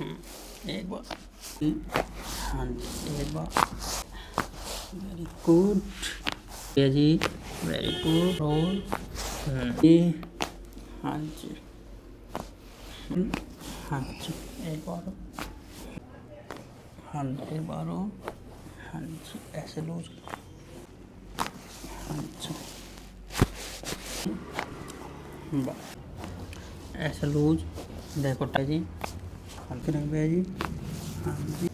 एक बार, हाँ जी एक बार, वेरी गुड भैया जी, वेरी गुड रोल, ये हाँ जी, हाँ जी एक बार, हाँ जी एक बार, हाँ जी ऐसे लूज, हाँ जी ऐसे लूज, देखो जी, हाँ जी भैया जी, हाँ जी